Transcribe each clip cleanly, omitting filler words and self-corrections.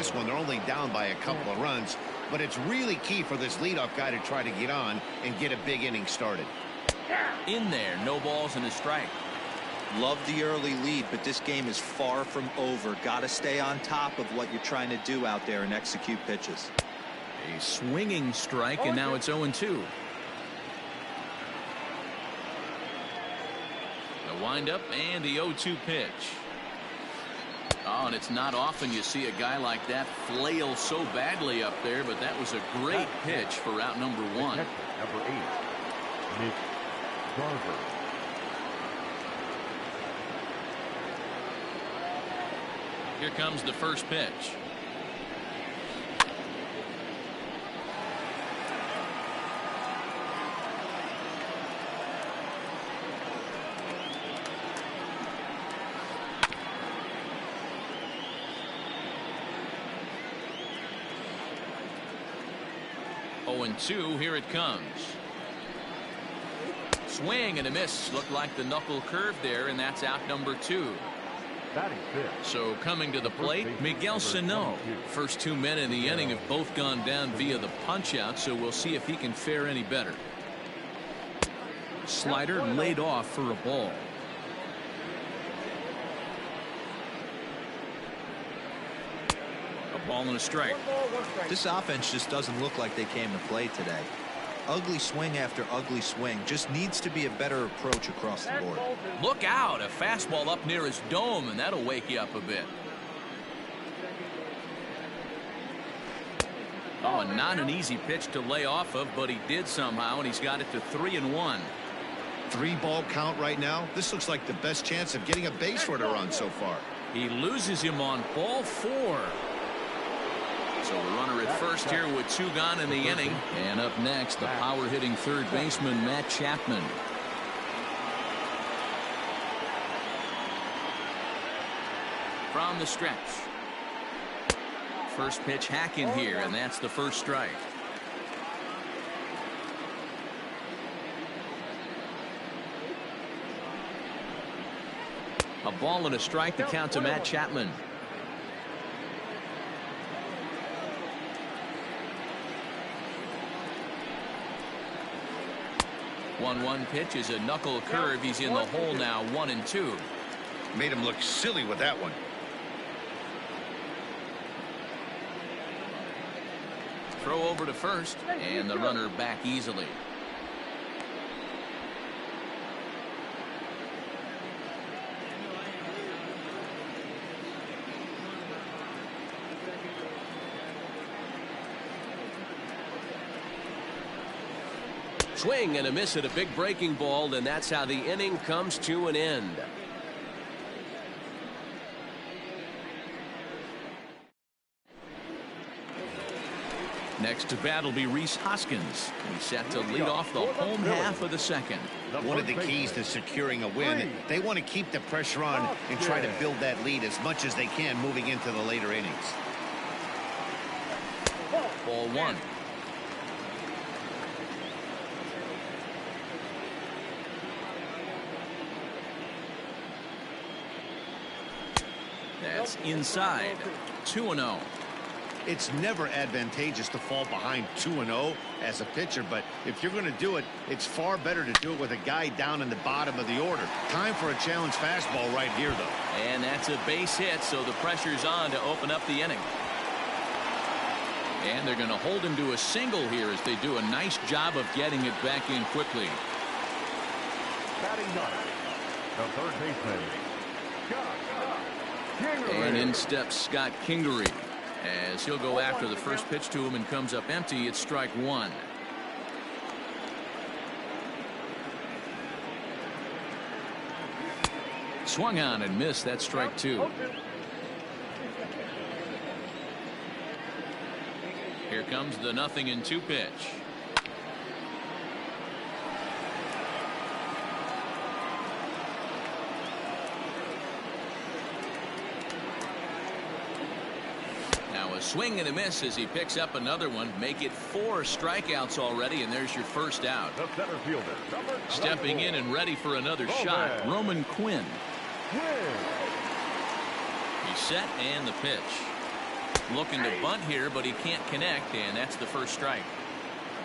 this one. They're only down by a couple of runs, but it's really key for this leadoff guy to try to get on and get a big inning started. In there, no balls and a strike. Love the early lead, but this game is far from over. Got to stay on top of what you're trying to do out there and execute pitches. A swinging strike, and now it's 0-2. The windup and the 0-2 pitch. Oh, and it's not often you see a guy like that flail so badly up there, but that was a great pitch for out number 1. Number 8, Nick Garver. Here comes the first pitch. And 2, here it comes. Swing and a miss. Looked like the knuckle curve there, and that's out number 2. So coming to the plate, Miguel Sano. First 2 men in the inning have both gone down via the punch out, so we'll see if he can fare any better. Slider laid off for a ball. Ball and a strike. This offense just doesn't look like they came to play today. Ugly swing after ugly swing. Just needs to be a better approach across the board. Look out, a fastball up near his dome, and that'll wake you up a bit. Oh, not an easy pitch to lay off of, but he did somehow, and he's got it to 3-1. 3-ball count right now. This looks like the best chance of getting a base runner on so far. He loses him on ball 4. So the runner at first here with 2 gone in the inning. And up next, the power-hitting third baseman, Matt Chapman. From the stretch. First pitch hacking here, and that's the first strike. A ball and a strike to count to Matt Chapman. 1-1 pitch is a knuckle curve. He's in the hole now, 1-2. Made him look silly with that one. Throw over to first, and the runner back easily. Swing and a miss at a big breaking ball, and that's how the inning comes to an end. Next to bat will be Rhys Hoskins. He's set to lead off the home half of the second. One of the keys to securing a win, they want to keep the pressure on and try to build that lead as much as they can moving into the later innings. Ball 1. That's inside. 2-0. It's never advantageous to fall behind 2-0 as a pitcher, but if you're going to do it, it's far better to do it with a guy down in the bottom of the order. Time for a challenge fastball right here, though. And that's a base hit, so the pressure's on to open up the inning. And they're going to hold him to a single here as they do a nice job of getting it back in quickly. Batting ninth, the third baseman, and in steps Scott Kingery as he'll go after the first pitch to him and comes up empty. It's strike 1. Swung on and missed. That's strike 2. Here comes the 0-2 pitch. A swing and a miss as he picks up another one. Make it 4 strikeouts already, and there's your first out. the center fielder, Stepping in and ready for another shot, Roman Quinn. He's set, and the pitch. Looking to bunt here, but he can't connect, and that's the first strike.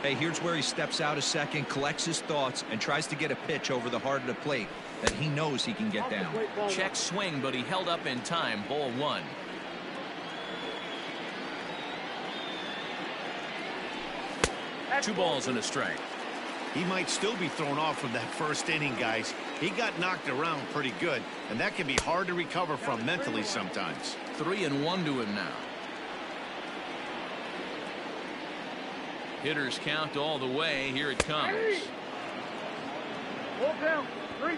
Hey, here's where he steps out a second, collects his thoughts, and tries to get a pitch over the heart of the plate that he knows he can get down. Check swing, but he held up in time. Ball one. Two balls and a strike. He might still be thrown off from that first inning, guys. He got knocked around pretty good, and that can be hard to recover from mentally sometimes. 3-1 to him now. Hitters count all the way. Here it comes. Ball down, 3-2.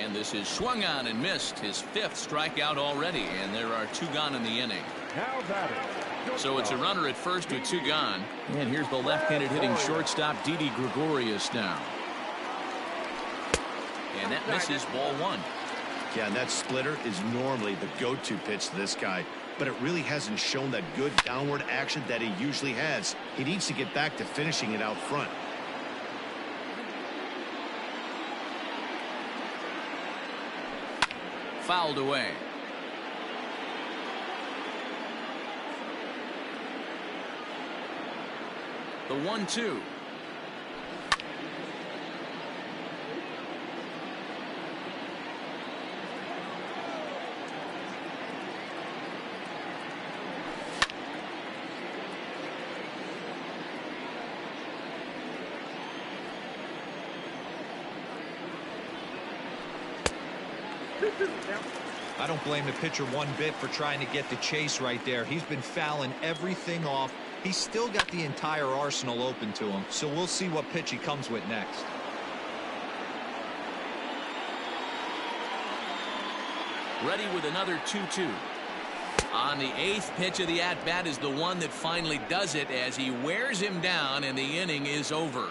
And this is swung on and missed. His 5th strikeout already, and there are 2 gone in the inning. Now batting. So it's a runner at first with 2 gone. And here's the left-handed hitting shortstop, Didi Gregorius now. And that misses. Ball one. Yeah, and that splitter is normally the go-to pitch to this guy, but it really hasn't shown that good downward action that he usually has. He needs to get back to finishing it out front. Fouled away. The 1-2. I don't blame the pitcher one bit for trying to get the chase right there. He's been fouling everything off. He's still got the entire arsenal open to him, so we'll see what pitch he comes with next. Ready with another 2-2. On the 8th pitch of the at-bat is the one that finally does it as he wears him down, and the inning is over.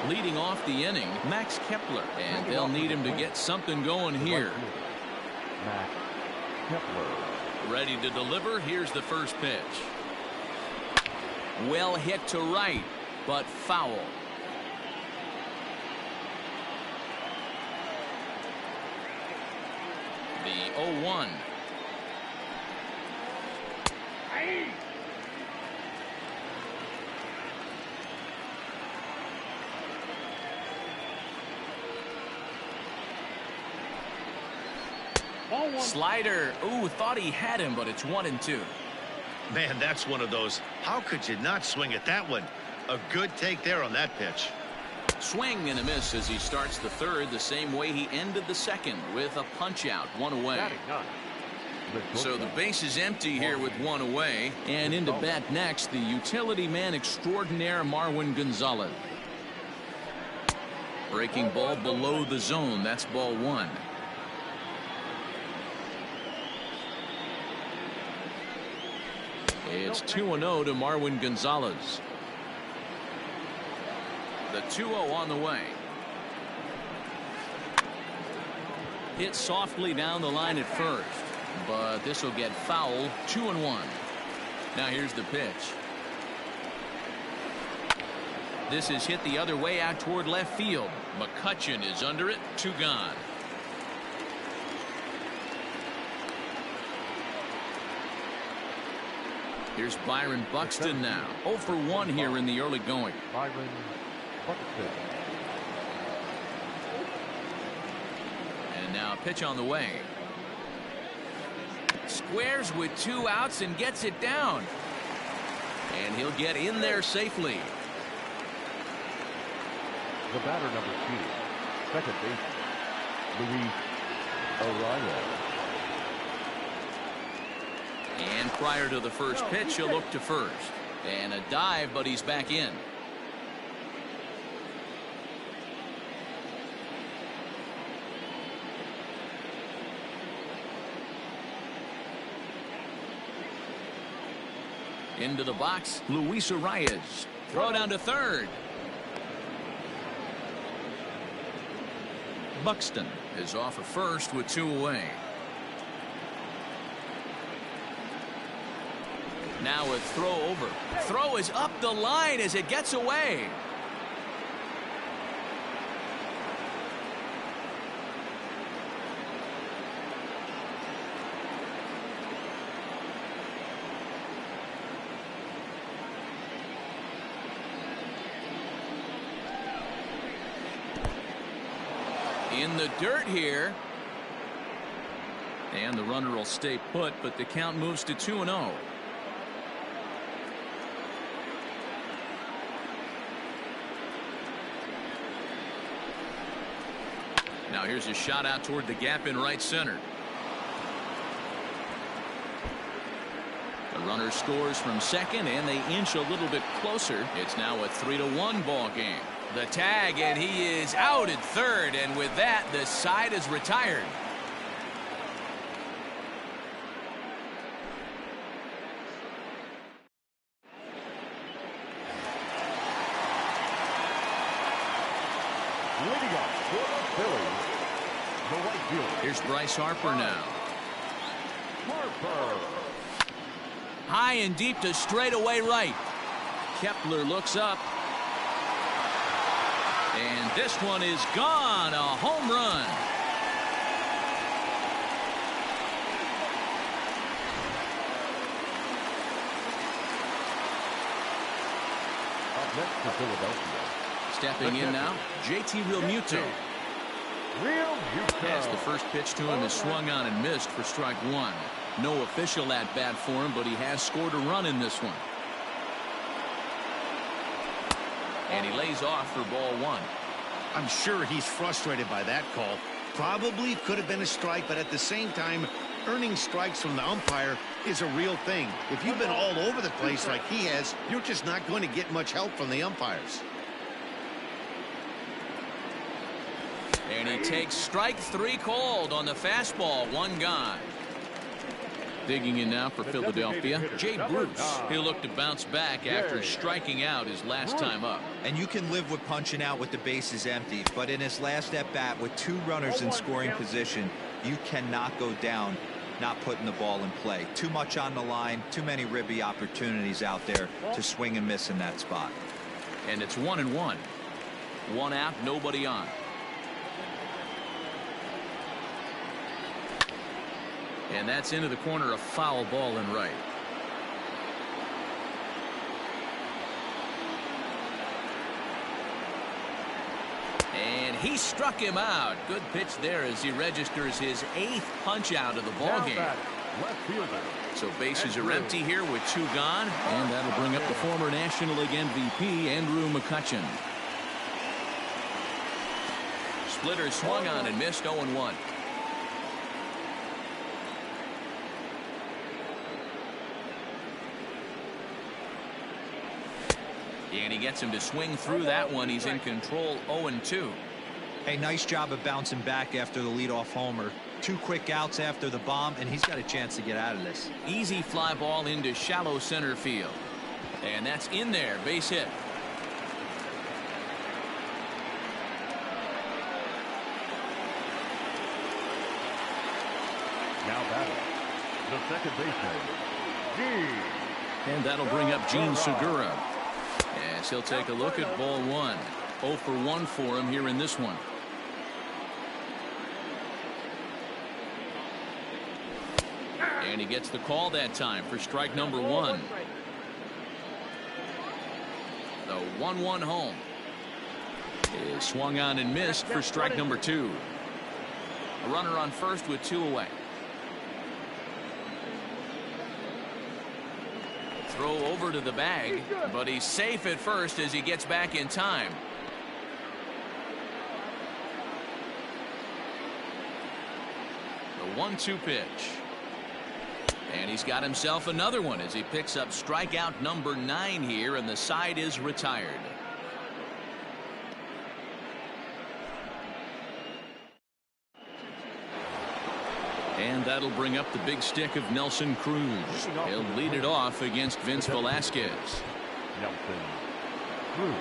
Leading off the inning, Max Kepler, and they'll need him to get something going here. Max Kepler. Ready to deliver. Here's the first pitch. Well hit to right, but foul. The 0-1. Slider. Ooh, thought he had him, but it's 1-2. Man, that's one of those. How could you not swing at that one? A good take there on that pitch. Swing and a miss as he starts the 3rd the same way he ended the 2nd with a punch out, 1 away. So the base is empty here with 1 away, and into bat next the utility man extraordinaire Marwin Gonzalez. Breaking ball below the zone. That's ball 1. It's 2-0 to Marwin Gonzalez. The 2-0 on the way. Hit softly down the line at first, but this will get fouled. 2-1. Now here's the pitch. This is hit the other way out toward left field. McCutchen is under it. 2 gone. Here's Byron Buxton now. 0 for 1 here in the early going. Byron Buxton. And now a pitch on the way. Squares with 2 outs and gets it down. And he'll get in there safely. The batter number 2, second baseman, Luis Arraez. And prior to the first pitch, he'll look to first. And a dive, but he's back in. Into the box, Luis Arraez. Throw down to 3rd. Buxton is off at first with 2 away. Now a throw over. Throw is up the line as it gets away. In the dirt here. And the runner will stay put, but the count moves to 2-0. Now here's a shot out toward the gap in right center. The runner scores from second, and they inch a little bit closer. It's now a 3-1 ball game. The tag, and he is out at third, and with that, the side is retired. Leading up for the Phillies, the right fielder. Here's Bryce Harper now. Harper. High and deep to straightaway right. Kepler looks up. And this one is gone. A home run. Up next for Philadelphia. Stepping in now, JT Realmuto. As the first pitch to him is swung on and missed for strike one. No official at bat for him, but he has scored a run in this one. And he lays off for ball one. I'm sure he's frustrated by that call. Probably could have been a strike, but at the same time, earning strikes from the umpire is a real thing. If you've been all over the place like he has, you're just not going to get much help from the umpires. And he takes strike three called on the fastball. One gone. Digging in now for Philadelphia, Jay Bruce. He'll look to bounce back after striking out his last time up. And you can live with punching out with the bases empty, but in his last at bat with two runners in scoring position, you cannot go down not putting the ball in play. Too much on the line, too many ribby opportunities out there to swing and miss in that spot. And it's 1-1. One out, nobody on. And that's into the corner, a foul ball in right. And he struck him out. Good pitch there as he registers his 8th punch out of the ball game. So bases are empty here with two gone. And that'll bring up the former National League MVP, Andrew McCutchen. Splitter swung on and missed 0-1. And he gets him to swing through that one. He's in control, 0-2. Hey, nice job of bouncing back after the leadoff homer. 2 quick outs after the bomb, and he's got a chance to get out of this. Easy fly ball into shallow center field. And that's in there, base hit. Now batting, the second baseman, Gene. And that'll bring up Gene Segura. As he'll take a look at ball one. 0 for 1 for him here in this one. And he gets the call that time for strike number 1. The 1-1 home is swung on and missed for strike number 2. A runner on first with 2 away. Throw over to the bag, but he's safe at first as he gets back in time. The 1-2 pitch. And he's got himself another one as he picks up strikeout number 9 here, and the side is retired. And that'll bring up the big stick of Nelson Cruz. He'll lead it off against Vince Velasquez. Nelson Cruz.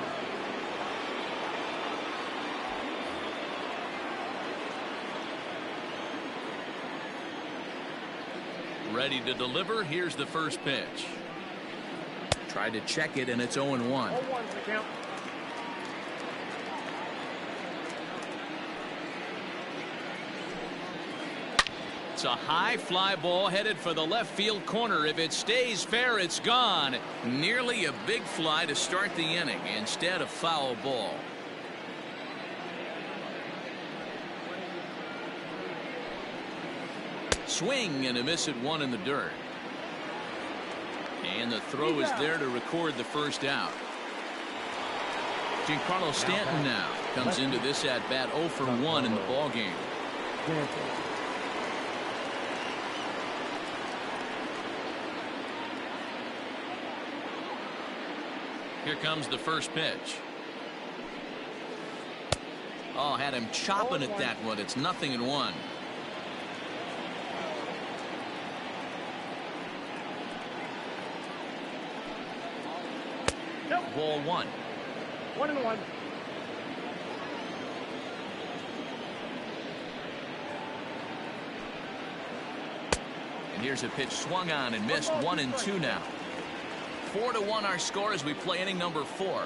Ready to deliver. Here's the first pitch. Tried to check it, and it's 0-1. It's a high fly ball headed for the left field corner. If it stays fair, it's gone. Nearly a big fly to start the inning. Instead, a foul ball. Swing and a miss at one in the dirt. And the throw is there to record the first out. Giancarlo Stanton now comes into this at bat 0 for 1 in the ball game. Here comes the first pitch. Oh, had him chopping at that one. It's 0-1. Ball 1. 1-1. And here's a pitch swung on and missed. 1-2 now. 4-1 our score as we play inning number 4.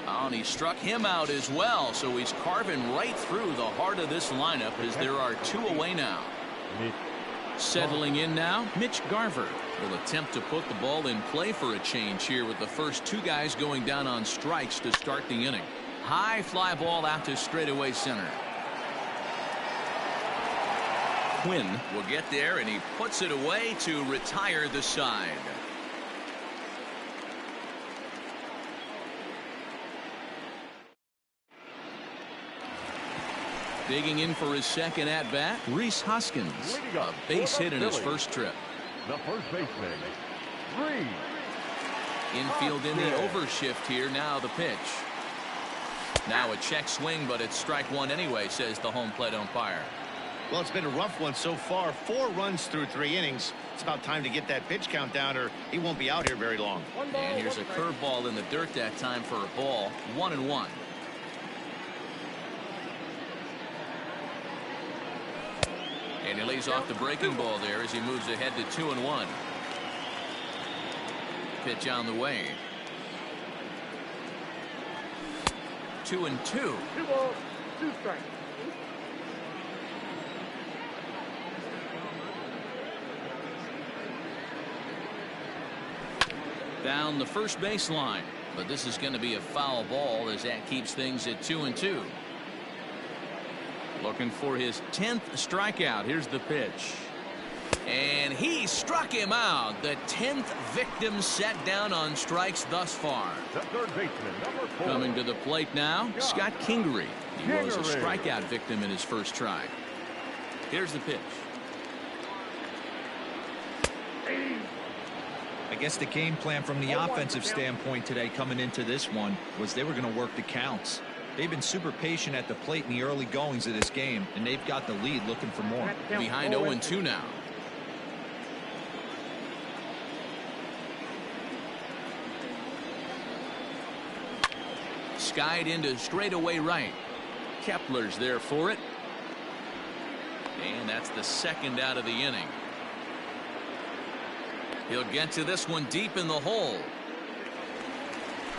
Oh, and he struck him out as well, so he's carving right through the heart of this lineup as there are 2 away now. Settling in now, Mitch Garver will attempt to put the ball in play for a change here with the first 2 guys going down on strikes to start the inning. High fly ball out to straightaway center. Quinn will get there, and he puts it away to retire the side. Digging in for his second at bat, Rhys Hoskins, a base hit in his first trip. The first baseman, Rhys. Infield in the overshift here. Now the pitch. Now a check swing, but it's strike 1 anyway, says the home plate umpire. Well, it's been a rough one so far. 4 runs through 3 innings. It's about time to get that pitch count down, or he won't be out here very long. And here's a curveball in the dirt that time for a ball. 1-1. And he lays off the breaking ball there as he moves ahead to 2-1. Pitch on the way. 2-2. 2 balls, 2 strikes. Down the first baseline, but this is going to be a foul ball as that keeps things at 2-2. Looking for his 10th strikeout. Here's the pitch. And he struck him out. The 10th victim set down on strikes thus far. The third baseman, number 4. Coming to the plate now, Scott Kingery. He was a strikeout victim in his first try. Here's the pitch. I guess the game plan from the offensive standpoint today coming into this one was they were going to work the counts. They've been super patient at the plate in the early goings of this game, and they've got the lead looking for more. Behind 0-2 now. Skied into straightaway right. Kepler's there for it. And that's the second out of the inning. He'll get to this one deep in the hole.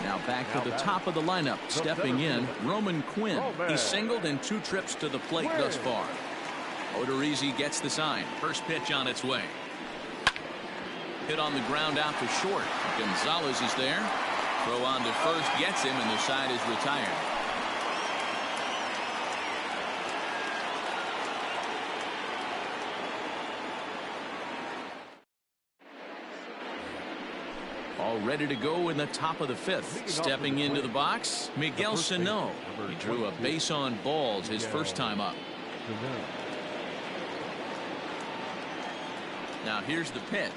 Now back to the top of the lineup. Stepping in, Roman Quinn. He's singled in 2 trips to the plate thus far. Odorizzi gets the sign. First pitch on its way. Hit on the ground out to short. Gonzalez is there. Throw on to first gets him, and the side is retired. All ready to go in the top of the 5th. Stepping into the box, Miguel Sano. He drew a base on balls his first time up. Now here's the pitch.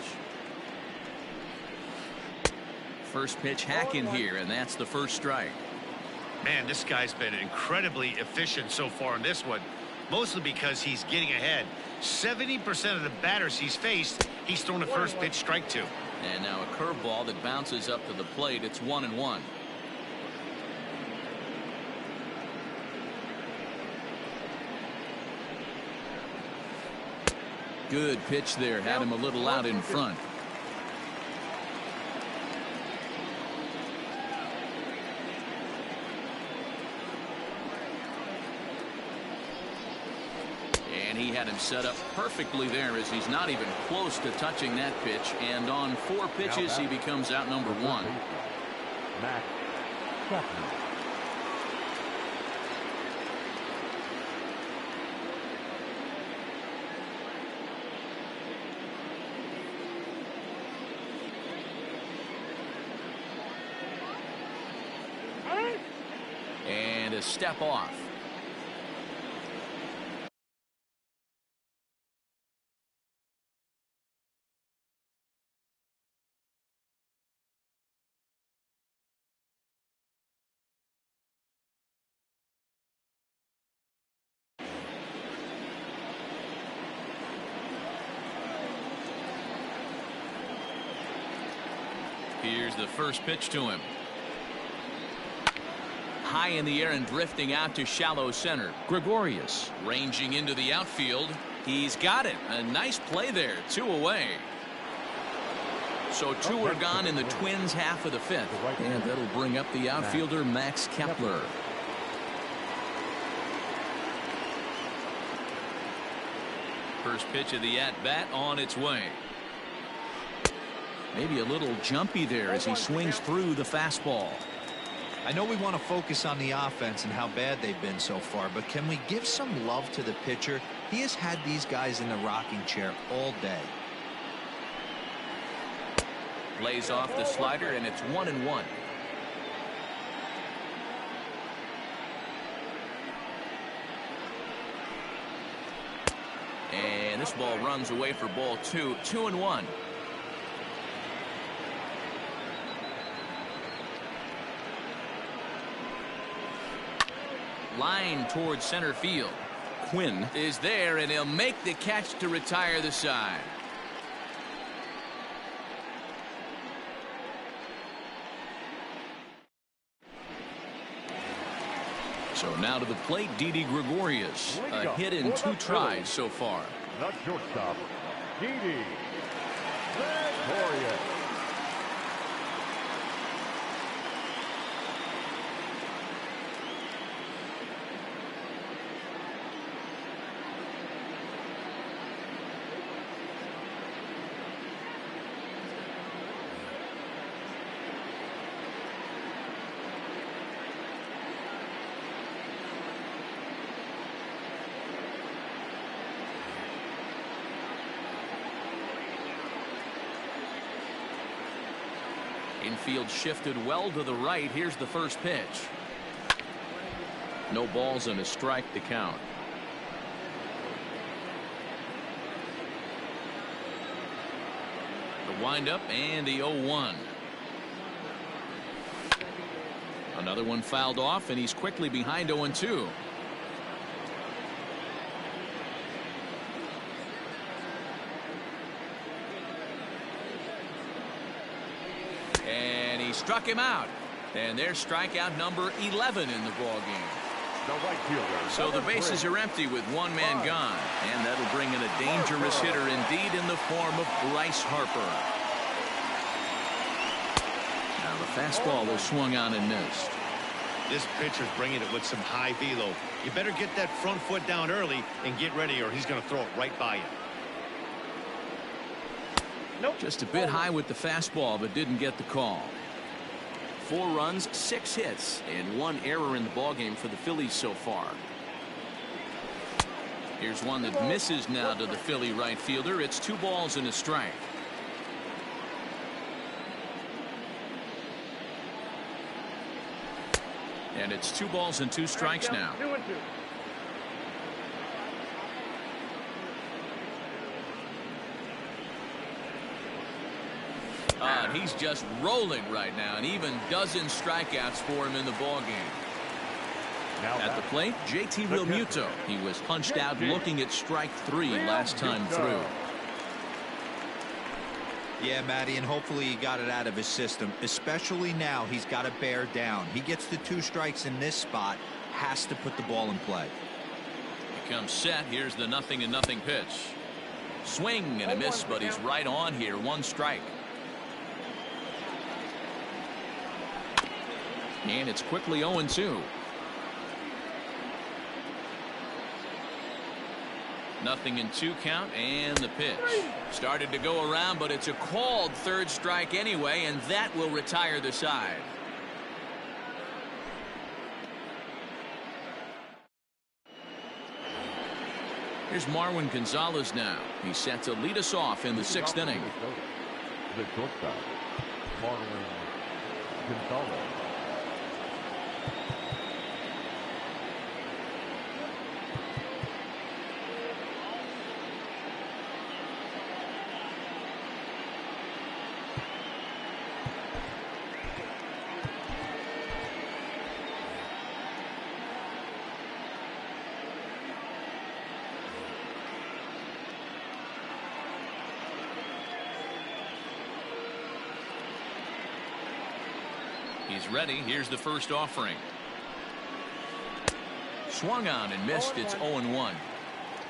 First pitch hacking here, and that's the first strike. Man, this guy's been incredibly efficient so far in this one, mostly because he's getting ahead. 70% of the batters he's faced, he's thrown a first pitch strike to. And now a curveball that bounces up to the plate. It's 1-1. Good pitch there. Had him a little out in front. And he had him set up perfectly there as he's not even close to touching that pitch. And on 4 pitches, he becomes out number 1. And a step off. Here's the first pitch to him. High in the air and drifting out to shallow center. Gregorius ranging into the outfield. He's got it. A nice play there. 2 away. So 2 are gone in the Twins' half of the 5th. And that'll bring up the outfielder Max Kepler. First pitch of the at-bat on its way. Maybe a little jumpy there as he swings through the fastball. I know we want to focus on the offense and how bad they've been so far, but can we give some love to the pitcher? He has had these guys in the rocking chair all day. Lays off the slider, and it's 1-1. And this ball runs away for ball 2. 2-1. Line towards center field. Quinn is there, and he'll make the catch to retire the side. So now to the plate, Didi Gregorius. A hit in 2 tries so far. The shortstop, Didi Gregorius. Infield shifted well to the right. Here's the first pitch. No balls and a strike to count. The windup and the 0-1. Another one fouled off, and he's quickly behind 0-2. And he struck him out. And there's strikeout number 11 in the ballgame. The right fielder. So the bases are empty with 1 man gone. And that'll bring in a dangerous hitter indeed in the form of Bryce Harper. Now the fastball is swung on and missed. This pitcher's bringing it with some high velo. You better get that front foot down early and get ready, or he's going to throw it right by you. Nope. Just a bit high with the fastball, but didn't get the call. 4 runs, 6 hits, and 1 error in the ballgame for the Phillies so far. Here's one that misses now to the Philly right fielder. It's 2 balls and a strike. And it's 2 balls and 2 strikes now. 2-2. He's just rolling right now, and even dozen strikeouts for him in the ballgame. At the plate, JT Realmuto. He was punched out looking at strike 3 last time through. Yeah, Matty, and hopefully he got it out of his system. Especially now, he's got to bear down. He gets the 2 strikes in this spot, has to put the ball in play. He comes set. Here's the 0-0 pitch. Swing and a miss, but he's right on here. 1 strike. And it's quickly 0-2. Nothing in 2 count, and the pitch. Started to go around, but it's a called 3rd strike anyway, and that will retire the side. Here's Marwin Gonzalez now. He's set to lead us off in the 6th inning. The shortstop, Marwin Gonzalez. He's ready. Here's the first offering. Swung on and missed. It's 0-1.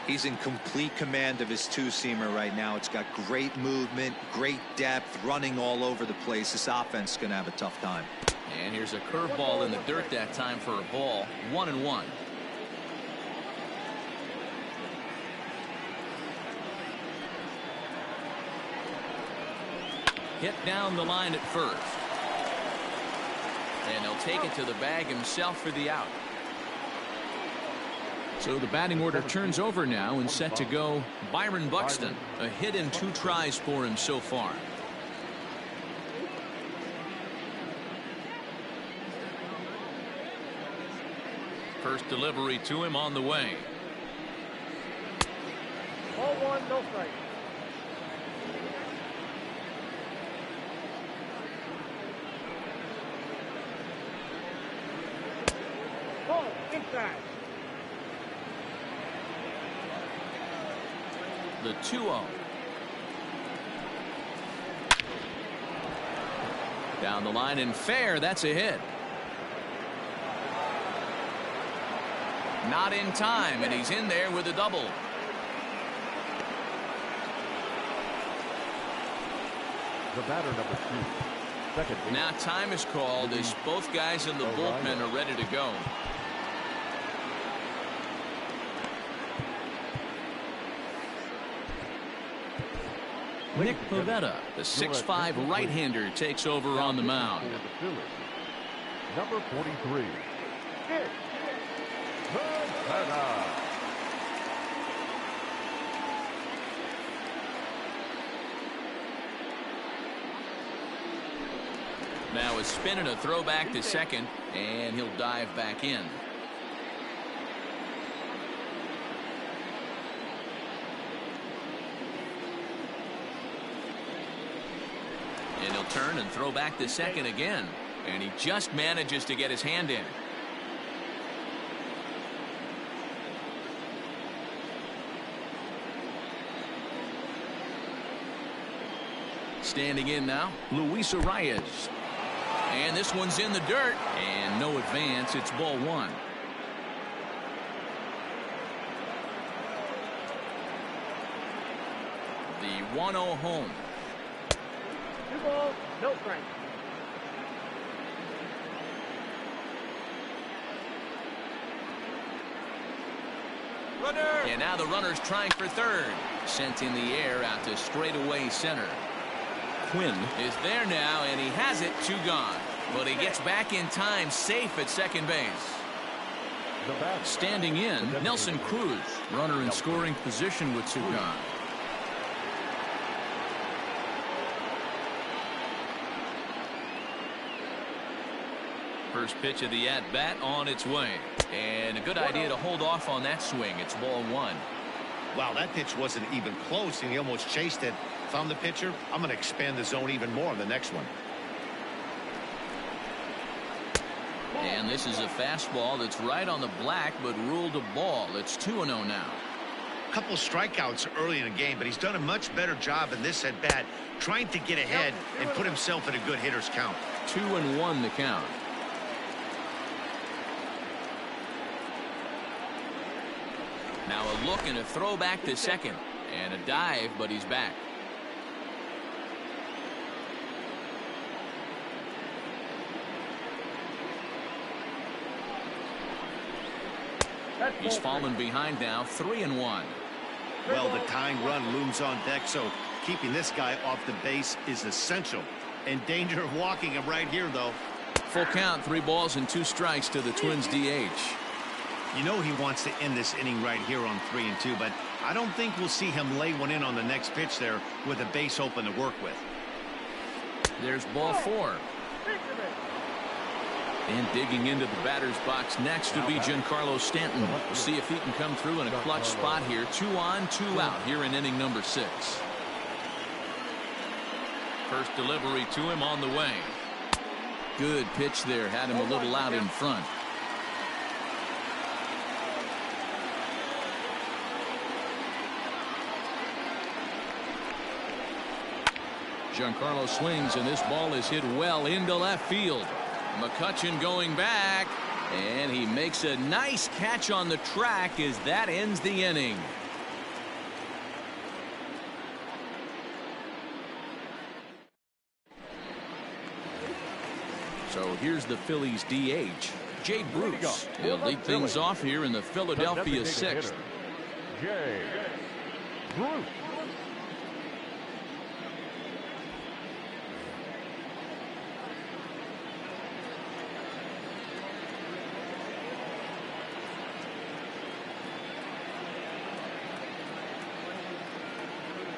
He's in complete command of his 2-seamer right now. It's got great movement, great depth, running all over the place. This offense is going to have a tough time. And here's a curveball in the dirt that time for a ball. 1-1. Hit down the line at first. And he'll take it to the bag himself for the out. So the batting order turns over now and set to go Byron Buxton. A hit in 2 tries for him so far. First delivery to him on the way. 0-1, no strike. Ball inside. The 2-0. Down the line and fair. That's a hit. Not in time, and he's in there with a double. The batter, number 2. Second base. Now time is called as both guys in the bullpen are ready to go. Nick Pivetta, the 6'5" right-hander, takes over on the mound. Number 43. Pivetta. Now a spin and a throw back to second, and he'll dive back in. And he'll turn and throw back to second again. And he just manages to get his hand in. Standing in now, Luis Arias. And this one's in the dirt. And no advance. It's ball 1. The 1-0 home. 2 balls, no strike. Runner. And now the runner's trying for third. Sent in the air out to straightaway center. Quinn is there now, and he has it. 2 gone. But he gets back in time, safe at second base. Standing in, Nelson Cruz. Runner in scoring position with 2 gone. First pitch of the at-bat on its way. And a good idea to hold off on that swing. It's ball 1. Wow, that pitch wasn't even close, and he almost chased it. If I'm the pitcher, I'm going to expand the zone even more on the next one. And this is a fastball that's right on the black, but ruled a ball. It's 2-0 now. A couple strikeouts early in the game, but he's done a much better job in this at-bat, trying to get ahead and put himself in a good hitter's count. 2-1 the count. Now a look and a throw back to second. And a dive, but he's back. He's fallen behind now, 3-1. Well, the tying run looms on deck, so keeping this guy off the base is essential. In danger of walking him right here, though. Full count, 3 balls and 2 strikes to the Twins DH. You know he wants to end this inning right here on 3-2, but I don't think we'll see him lay one in on the next pitch there with a base open to work with. There's ball 4. And digging into the batter's box next will be Giancarlo Stanton. We'll see if he can come through in a clutch spot here. 2 on, 2 out here in inning number 6. First delivery to him on the way. Good pitch there. Had him a little out in front. Giancarlo swings, and this ball is hit well into left field. McCutchen going back, and he makes a nice catch on the track as that ends the inning. So here's the Phillies DH, Jay Bruce. He'll lead things off here in the Philadelphia 6th. Jay Bruce.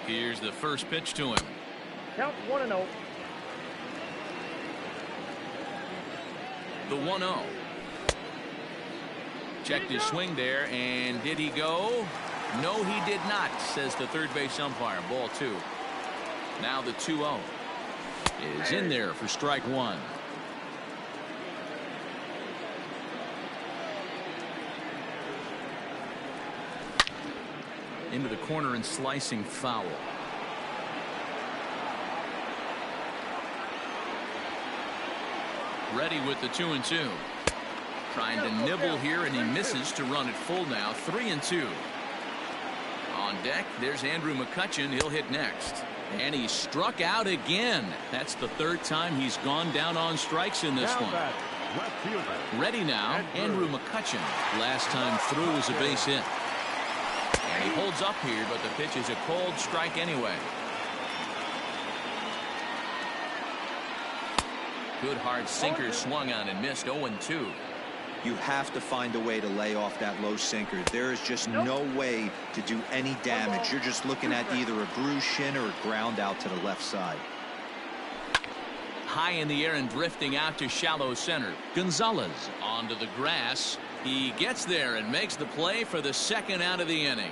Here's the first pitch to him. Count 1-0. The 1-0. Checked his swing there, and did he go? No, he did not, says the third base umpire. Ball 2. Now the 2-0 is in there for strike 1. Into the corner and slicing foul. Ready with the 2-2. Trying to nibble here, and he misses to run it full now. 3-2. On deck, there's Andrew McCutchen. He'll hit next. And he struck out again. That's the 3rd time he's gone down on strikes in this one. Ready now, Andrew McCutchen. Last time through was a base hit. And he holds up here, but the pitch is a cold strike anyway. Good hard sinker swung on and missed. 0-2. You have to find a way to lay off that low sinker. There is just no way to do any damage. You're just looking at either a bruised shin or a ground out to the left side. High in the air and drifting out to shallow center. Gonzalez onto the grass. He gets there and makes the play for the 2nd out of the inning.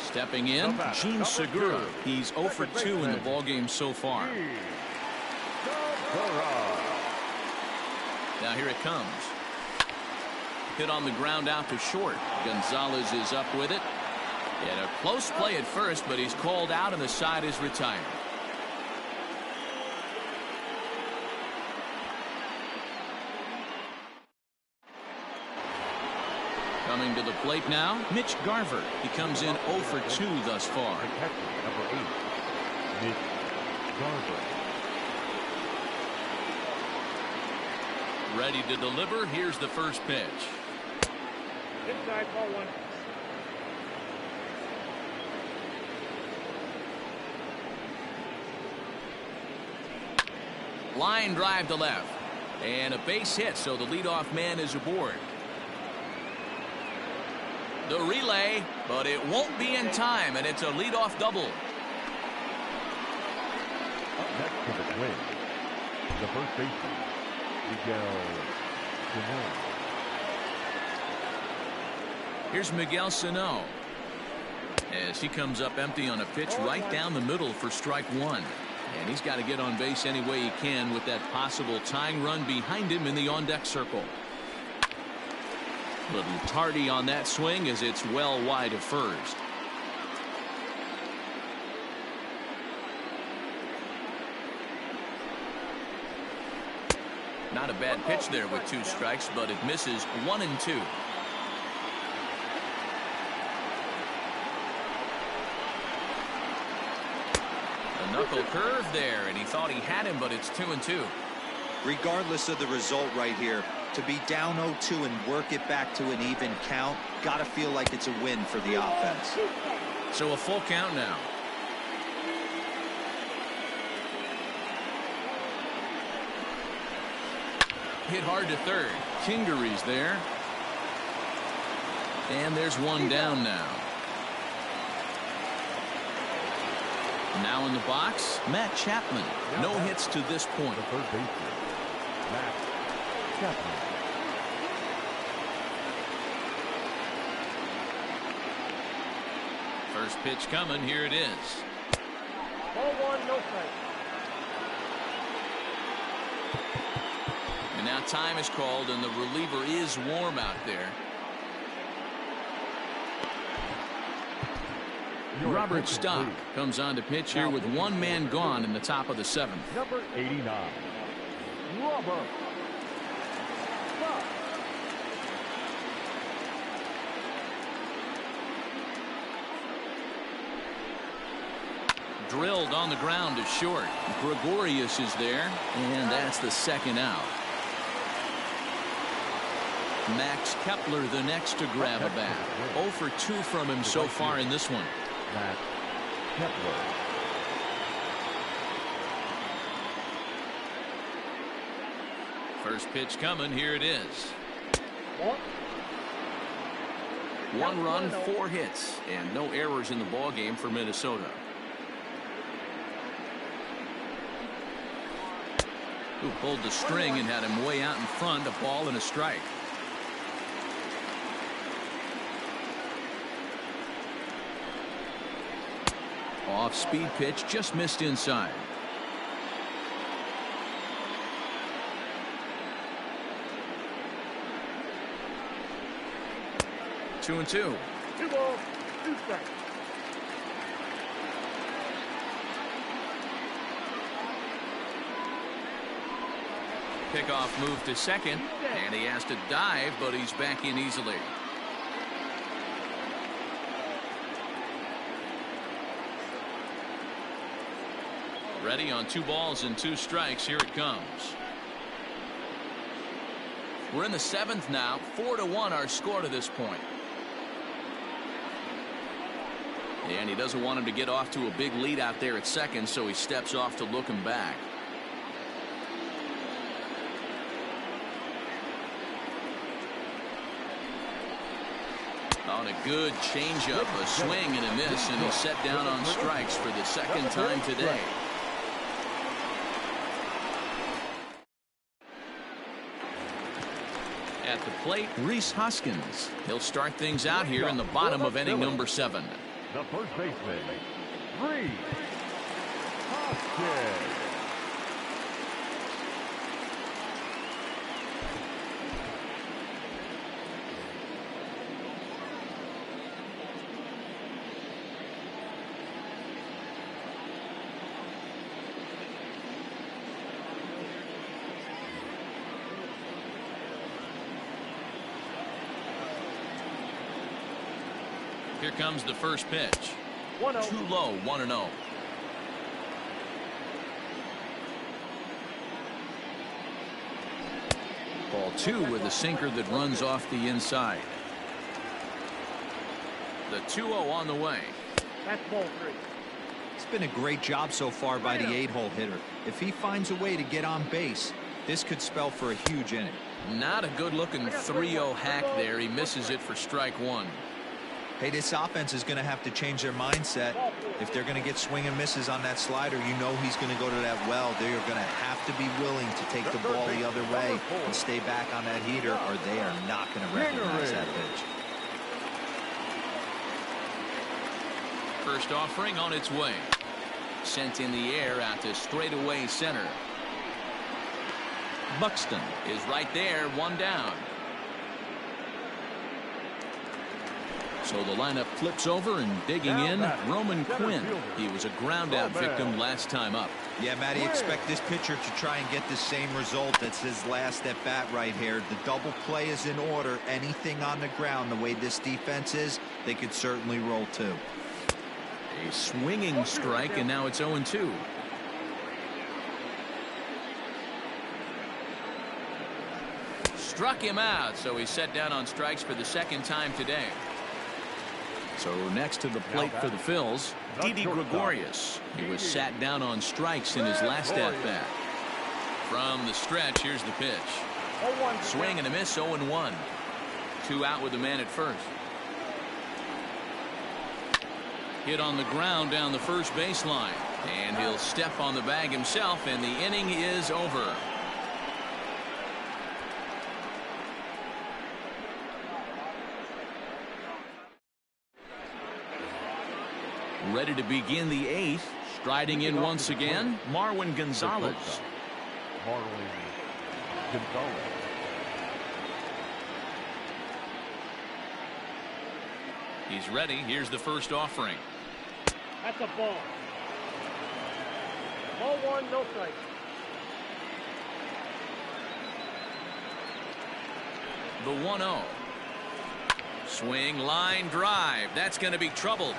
Stepping in, Gene Segura. He's 0 for 2 in the ballgame so far. Now here it comes. Hit on the ground out to short. Gonzalez is up with it. And a close play at first, but he's called out and the side is retired. Coming to the plate now, Mitch Garver. He comes in 0 for 2 thus far. Number 8, Mitch Garver. Ready to deliver. Here's the first pitch. Inside, ball 1. Line drive to left. And a base hit, so the leadoff man is aboard. The relay, but it won't be in time, and it's a leadoff double. Up next to the Twins, the first baseman, Miguel Sano. Here's Miguel Sano as he comes up empty on a pitch right down the middle for strike 1. And he's got to get on base any way he can with that possible tying run behind him in the on-deck circle. Little tardy on that swing as it's well wide of first. Not a bad pitch there with 2 strikes, but it misses. 1-2. Knuckle curve there, and he thought he had him, but it's 2-2. Regardless of the result right here, to be down 0-2 and work it back to an even count, gotta feel like it's a win for the offense. So a full count now. Hit hard to third. Kingery's there. And there's one down now. Now in the box, Matt Chapman. No hits to this point. The third baseman, Matt Chapman. First pitch coming. Here it is. Ball one, no strike. And now time is called, and the reliever is warm out there. Robert Stock comes on to pitch here with one man gone in the top of the seventh. Number 89, Robert Stock. Drilled on the ground to short. Gregorius is there, and that's the second out. Max Kepler the next to grab a bat. 0 for 2 from him so far in this one. Matt Kepler. First pitch coming. Here it is. One. 1 run, 4 hits, and no errors in the ball game for Minnesota. Who pulled the string and had him way out in front. A ball and a strike. Off speed pitch, just missed inside. Two and two. 2 balls, 2 strikes. Pickoff move to second, and he has to dive, but he's back in easily. Ready on 2 balls and 2 strikes. Here it comes. We're in the 7th now. 4-1 our score to this point. And he doesn't want him to get off to a big lead out there at second, so he steps off to look him back. On a good changeup, a swing and a miss, and he's set down on strikes for the second time today. At the plate, Rhys Hoskins. He'll start things out here in the bottom of inning number 7. The first baseman, Rhys Hoskins. Here comes the first pitch. 1-0. Too low, 1-0. Ball 2 with a sinker that runs off the inside. The 2-0 on the way. That's ball 3. It's been a great job so far by the 8-hole hitter. If he finds a way to get on base, this could spell for a huge inning. Not a good looking 3-0 hack there. He misses it for strike 1. Hey, this offense is going to have to change their mindset. If they're going to get swing and misses on that slider, you know he's going to go to that well. They are going to have to be willing to take the ball the other way and stay back on that heater, or they are not going to recognize that pitch. First offering on its way. Sent in the air out to straightaway center. Buxton is right there, 1 down. So the lineup flips over, and digging in, Roman Quinn. He was a ground out victim last time up. Yeah, Matty, expect this pitcher to try and get the same result. That's his last at bat right here. The double play is in order. Anything on the ground, the way this defense is, they could certainly roll too. A swinging strike, and now it's 0-2. Struck him out, so he's set down on strikes for the second time today. So next to the plate for the Phils, Didi Gregorius. He was sat down on strikes in his last at-bat. From the stretch, here's the pitch. Swing and a miss, 0-1. 2 out with the man at first. Hit on the ground down the first baseline, and he'll step on the bag himself, and the inning is over. Ready to begin the 8th. Striding in once again, Marwin Gonzalez. Marwin Gonzalez. He's ready. Here's the first offering. That's a ball. Ball 1, no strike. The 1-0. Swing, line drive. That's going to be trouble.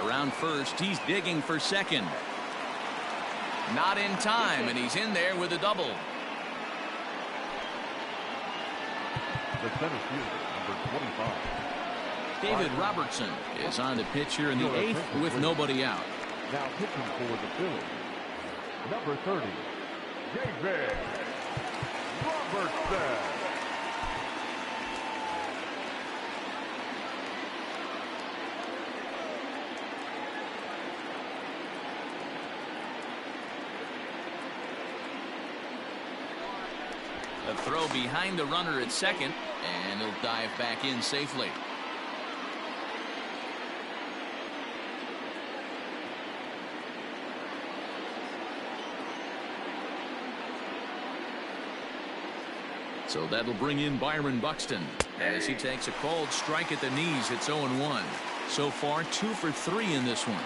Around first, he's digging for second. Not in time, and he's in there with a double. The center fielder, number 25. David Robertson is on the pitch here in the 8th with nobody out. Now pitching for the Phillies, number 30, David Robertson. A throw behind the runner at second, and he'll dive back in safely. So that'll bring in Byron Buxton as he takes a cold strike at the knees. It's 0-1. So far 2 for 3 in this one.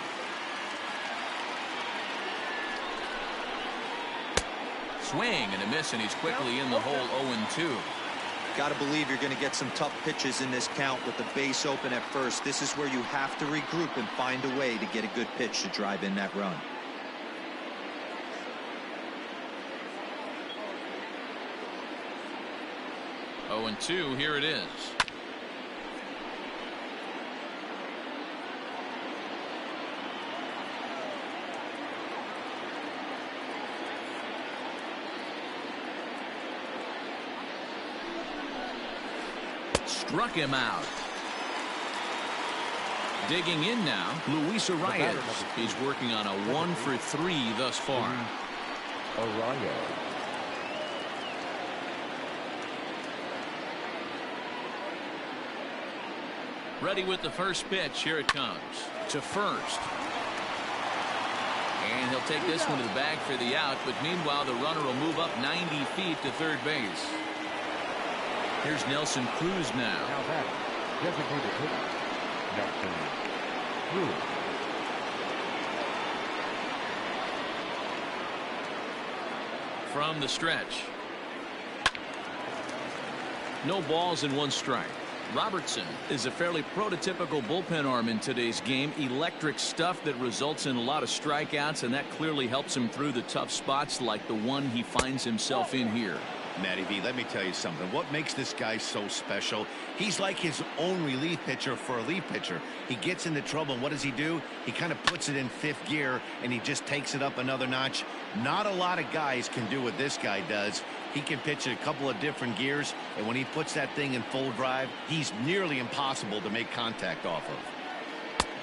Swing and a miss, and he's quickly in the hole. 0-2. Got to believe you're going to get some tough pitches in this count with the base open at first. This is where you have to regroup and find a way to get a good pitch to drive in that run. Oh, and 2, here it is. Struck him out. Digging in now, Luis Arias. He's working on a 1 for 3 thus far. Arias. Ready with the first pitch. Here it comes to first. And he'll take this one to the bag for the out, but meanwhile the runner will move up 90 feet to third base. Here's Nelson Cruz now. Now that designated hitter, Nelson Cruz. From the stretch. No balls and 1 strike. Robertson is a fairly prototypical bullpen arm in today's game. Electric stuff that results in a lot of strikeouts, and that clearly helps him through the tough spots like the one he finds himself in here. Matty V, let me tell you something. What makes this guy so special? He's like his own relief pitcher for a relief pitcher. He gets into trouble, and what does he do? He kind of puts it in 5th gear, and he just takes it up another notch. Not a lot of guys can do what this guy does. He can pitch in a couple of different gears, and when he puts that thing in full drive, he's nearly impossible to make contact off of.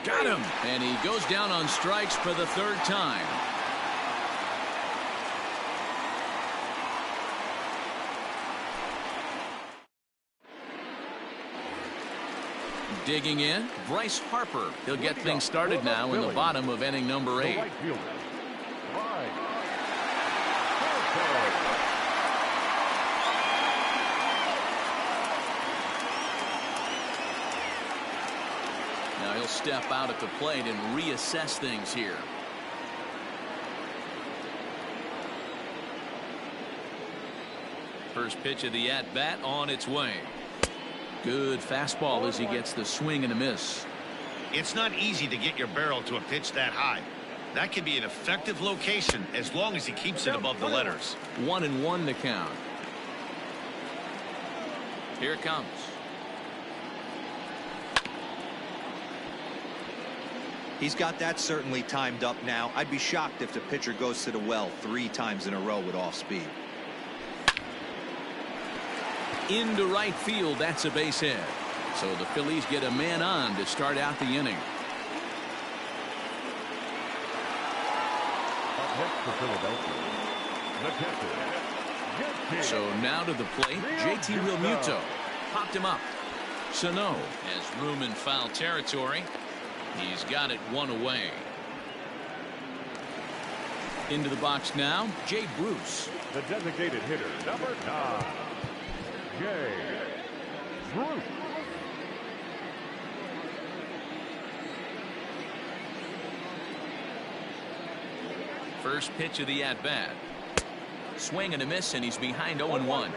Got him! And he goes down on strikes for the 3rd time. Digging in, Bryce Harper. He'll get things started now in the bottom of inning number 8. Right fielder, Bryce Harper. Now he'll step out at the plate and reassess things here. First pitch of the at-bat on its way. Good fastball as he gets the swing and a miss. It's not easy to get your barrel to a pitch that high. That can be an effective location as long as he keeps it above the letters. 1-1 to count. Here it comes. He's got that certainly timed up now. I'd be shocked if the pitcher goes to the well 3 times in a row with off speed. Into right field, that's a base hit. So the Phillies get a man on to start out the inning. Up next for Philadelphia, the catcher. So now to the plate, JT Realmuto. Popped him up. Sano has room in foul territory. He's got it 1 away. Into the box now, Jay Bruce. The designated hitter, number 9, Jay Bruce. First pitch of the at-bat. Swing and a miss, and he's behind 0-1.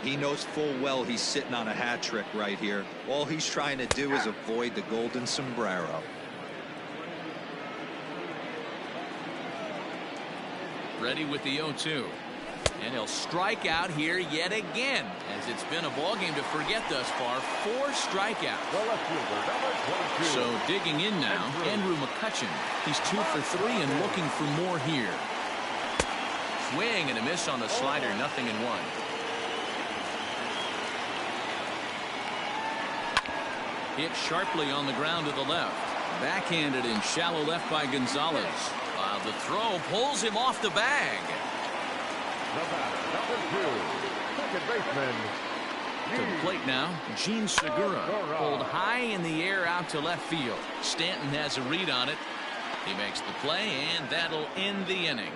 He knows full well he's sitting on a hat trick right here. All he's trying to do is avoid the golden sombrero. Ready with the 0-2. And he'll strike out here yet again, as it's been a ball game to forget thus far. 4 strikeouts. The left fielder, number 22. So digging in now, Andrew McCutchen. He's 2 for 3 and looking for more here. Swing and a miss on the slider, 0-1. Hit sharply on the ground to the left. Backhanded in shallow left by Gonzalez. The throw pulls him off the bag. The batter, number 2, second baseman. To the plate now, Gene Segura. Pulled high in the air out to left field. Stanton has a read on it. He makes the play, and that'll end the inning.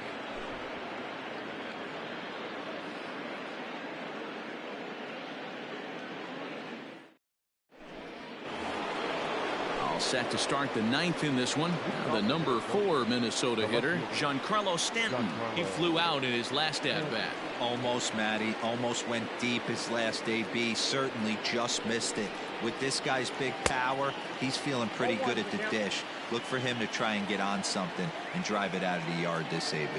Set to start the 9th in this one. The number 4 Minnesota hitter, Giancarlo Stanton. He flew out in his last at-bat. Almost, Matty. Almost went deep his last AB. Certainly just missed it. With this guy's big power, he's feeling pretty good at the dish. Look for him to try and get on something and drive it out of the yard this AB.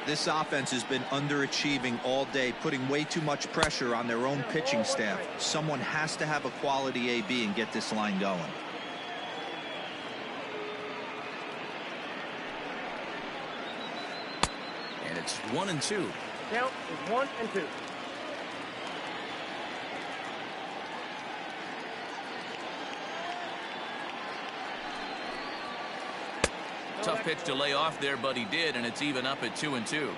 This offense has been underachieving all day, putting way too much pressure on their own pitching staff. Someone has to have a quality AB and get this line going. And it's 1-2. Count is 1-2. Tough pitch to lay off there, but he did, and it's even up at 2-2.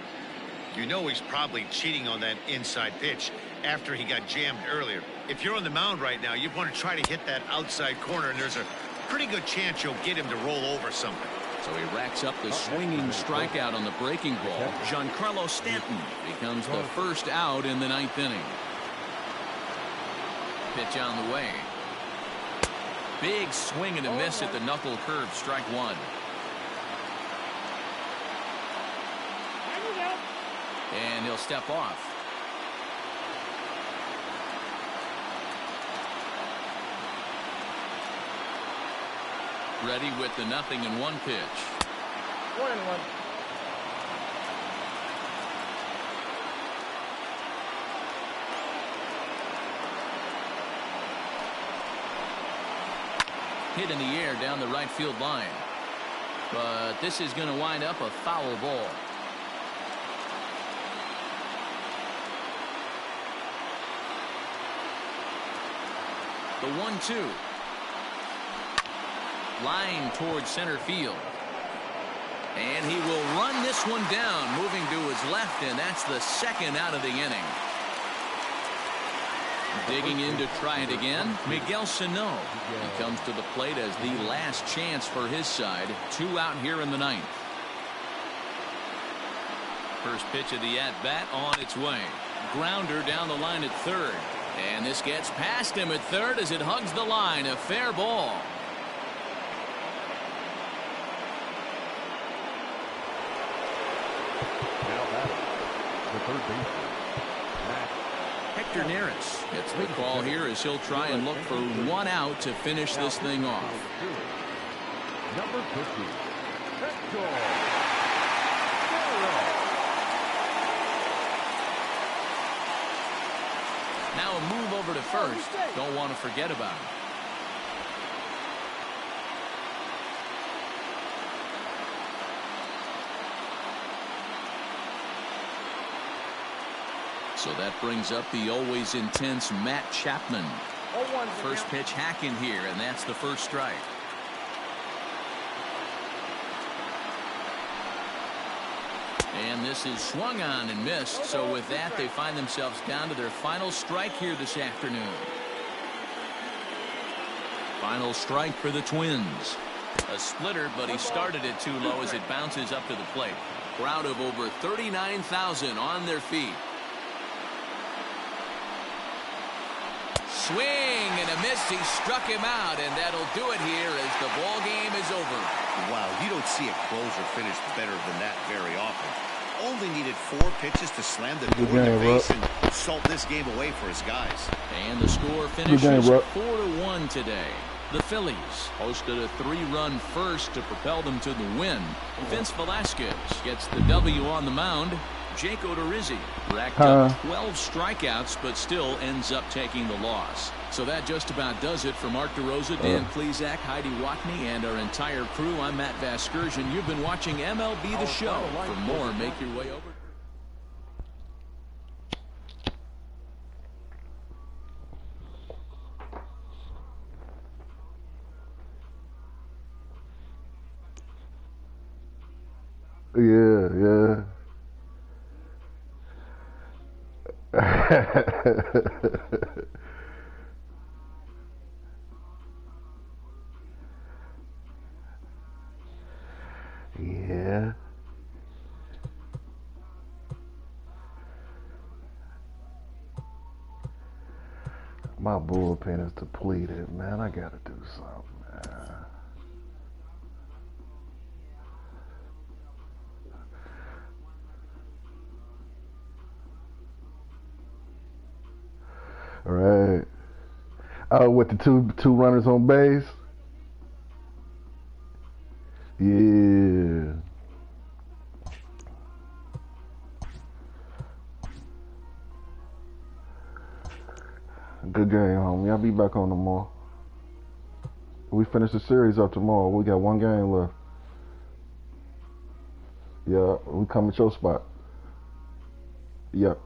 You know he's probably cheating on that inside pitch after he got jammed earlier. If you're on the mound right now, you want to try to hit that outside corner, and there's a pretty good chance you'll get him to roll over something. So he racks up the swinging strikeout on the breaking ball. Giancarlo Stanton becomes the first out in the 9th inning. Pitch on the way. Big swing and a miss at the knuckle curve, strike 1. And he'll step off. Ready with the 0-1 pitch. 1-1. Hit in the air down the right field line. But this is going to wind up a foul ball. The 1-2. Line towards center field. And he will run this one down, moving to his left, and that's the second out of the inning. Digging in to try it again, Miguel Sano. He comes to the plate as the last chance for his side. 2 out here in the 9th. First pitch of the at-bat on its way. Grounder down the line at third. And this gets past him at third as it hugs the line. A fair ball. Now batting, the third baseman, Matt Hector Neris gets the call here as he'll try and look for one out to finish this thing off. Number 50, Hector. Now a move over to first. Don't want to forget about it. So that brings up the always intense Matt Chapman. First pitch hacking here, and that's the first strike. And this is swung on and missed. So with that, they find themselves down to their final strike here this afternoon. Final strike for the Twins. A splitter, but he started it too low as it bounces up to the plate. Crowd of over 39,000 on their feet. Swing and a miss. He struck him out, and that'll do it here as the ball game is over. Wow, you don't see a closer finish better than that very often. Only needed 4 pitches to slam the door in the base and salt this game away for his guys. And the score finishes 4-1 today. The Phillies hosted a 3-run first to propel them to the win. Vince Velasquez gets the W on the mound. Jake Odorizzi racked up 12 strikeouts, but still ends up taking the loss. So that just about does it for Mark DeRosa, Dan Plesac, Heidi Watney, and our entire crew. I'm Matt Vasgersian. You've been watching MLB The Show. For more, make your way over. Yeah. Yeah. My bullpen is depleted, man. I gotta do something, man. All right. Oh, with the two runners on base. Yeah. Good game, homie. I'll be back on tomorrow. We finish the series up tomorrow. We got 1 game left. Yeah, we come at your spot. Yep.